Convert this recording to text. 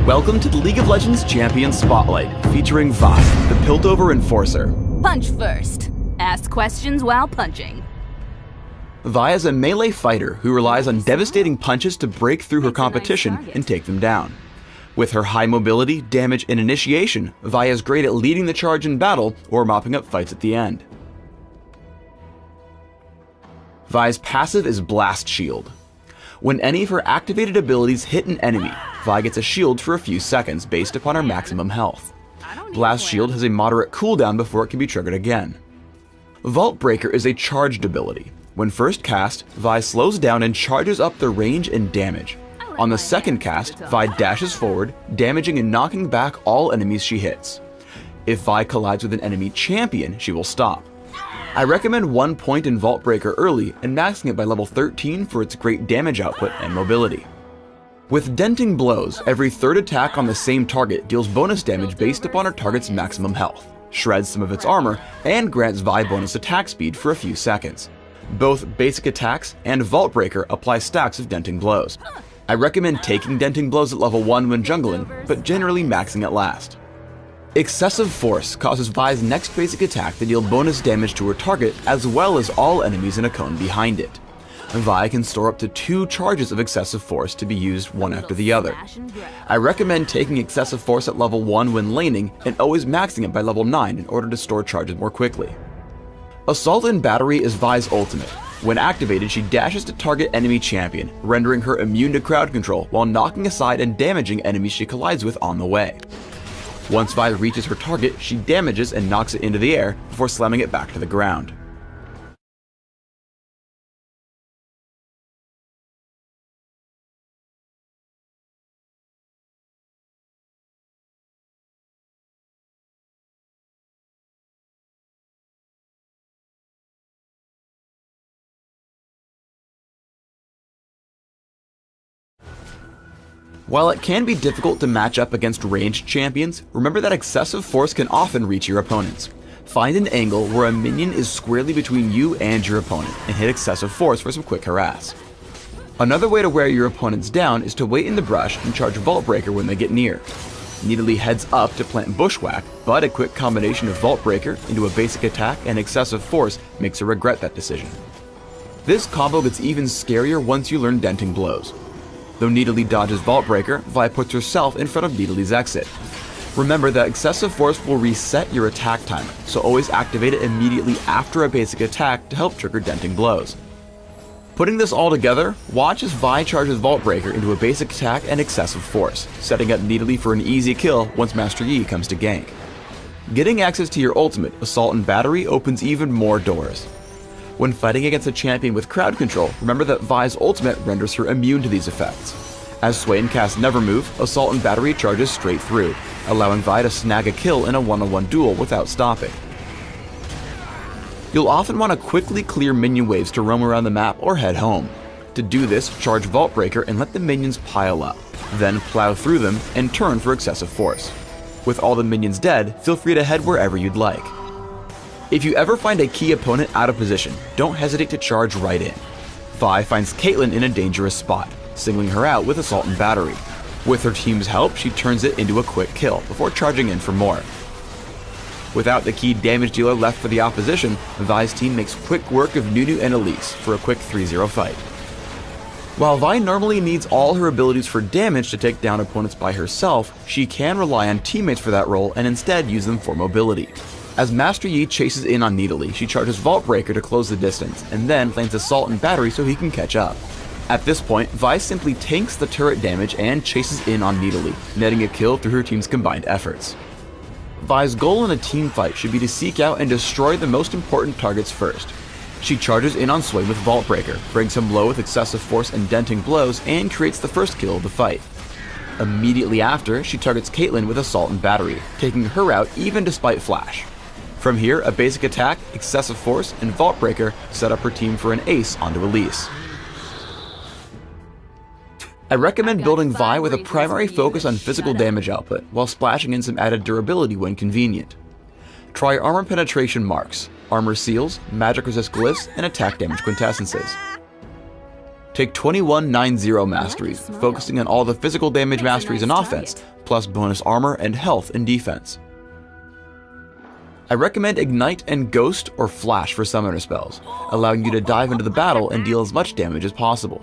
Welcome to the League of Legends Champion Spotlight, featuring Vi, the Piltover Enforcer. Punch first. Ask questions while punching. Vi is a melee fighter who relies on devastating punches to break through her competition and take them down. With her high mobility, damage, and initiation, Vi is great at leading the charge in battle or mopping up fights at the end. Vi's passive is Blast Shield. When any of her activated abilities hit an enemy, Vi gets a shield for a few seconds based upon her maximum health. Blast Shield has a moderate cooldown before it can be triggered again. Vault Breaker is a charged ability. When first cast, Vi slows down and charges up the range and damage. On the second cast, Vi dashes forward, damaging and knocking back all enemies she hits. If Vi collides with an enemy champion, she will stop. I recommend 1 point in Vault Breaker early and maxing it by level 13 for its great damage output and mobility. With Denting Blows, every third attack on the same target deals bonus damage based upon her target's maximum health, shreds some of its armor, and grants Vi bonus attack speed for a few seconds. Both basic attacks and Vault Breaker apply stacks of Denting Blows. I recommend taking Denting Blows at level 1 when jungling, but generally maxing it last. Excessive Force causes Vi's next basic attack to deal bonus damage to her target as well as all enemies in a cone behind it. Vi can store up to 2 charges of Excessive Force to be used one after the other. I recommend taking Excessive Force at level 1 when laning and always maxing it by level 9 in order to store charges more quickly. Assault and Battery is Vi's ultimate. When activated, she dashes to target enemy champion, rendering her immune to crowd control while knocking aside and damaging enemies she collides with on the way. Once Vi reaches her target, she damages and knocks it into the air before slamming it back to the ground. While it can be difficult to match up against ranged champions, remember that Excessive Force can often reach your opponents. Find an angle where a minion is squarely between you and your opponent, and hit Excessive Force for some quick harass. Another way to wear your opponents down is to wait in the brush and charge Vault Breaker when they get near. Nidalee heads up to plant Bushwhack, but a quick combination of Vault Breaker into a basic attack and Excessive Force makes her regret that decision. This combo gets even scarier once you learn Denting Blows. Though Nidalee dodges Vault Breaker, Vi puts herself in front of Nidalee's exit. Remember that Excessive Force will reset your attack timer, so always activate it immediately after a basic attack to help trigger Denting Blows. Putting this all together, watch as Vi charges Vault Breaker into a basic attack and Excessive Force, setting up Nidalee for an easy kill once Master Yi comes to gank. Getting access to your ultimate, Assault and Battery, opens even more doors. When fighting against a champion with crowd control, remember that Vi's ultimate renders her immune to these effects. As Swain casts Never Move, Assault and Battery charges straight through, allowing Vi to snag a kill in a one-on-one duel without stopping. You'll often want to quickly clear minion waves to roam around the map or head home. To do this, charge Vault Breaker and let the minions pile up, then plow through them and turn for Excessive Force. With all the minions dead, feel free to head wherever you'd like. If you ever find a key opponent out of position, don't hesitate to charge right in. Vi finds Caitlyn in a dangerous spot, singling her out with Assault and Battery. With her team's help, she turns it into a quick kill before charging in for more. Without the key damage dealer left for the opposition, Vi's team makes quick work of Nunu and Elise for a quick 3-0 fight. While Vi normally needs all her abilities for damage to take down opponents by herself, she can rely on teammates for that role and instead use them for mobility. As Master Yi chases in on Nidalee, she charges Vault Breaker to close the distance, and then plants Assault and Battery so he can catch up. At this point, Vi simply tanks the turret damage and chases in on Nidalee, netting a kill through her team's combined efforts. Vi's goal in a team fight should be to seek out and destroy the most important targets first. She charges in on Swain with Vault Breaker, brings him low with Excessive Force and Denting Blows, and creates the first kill of the fight. Immediately after, she targets Caitlyn with Assault and Battery, taking her out even despite Flash. From here, a basic attack, Excessive Force, and Vault Breaker set up her team for an ace onto Elise. I recommend building Vi with a primary focus on physical damage output, while splashing in some added durability when convenient. Try armor penetration marks, armor seals, magic resist glyphs, and attack damage quintessences. Take 2190 masteries, focusing on all the physical damage masteries and offense, plus bonus armor and health and defense. I recommend Ignite and Ghost or Flash for summoner spells, allowing you to dive into the battle and deal as much damage as possible.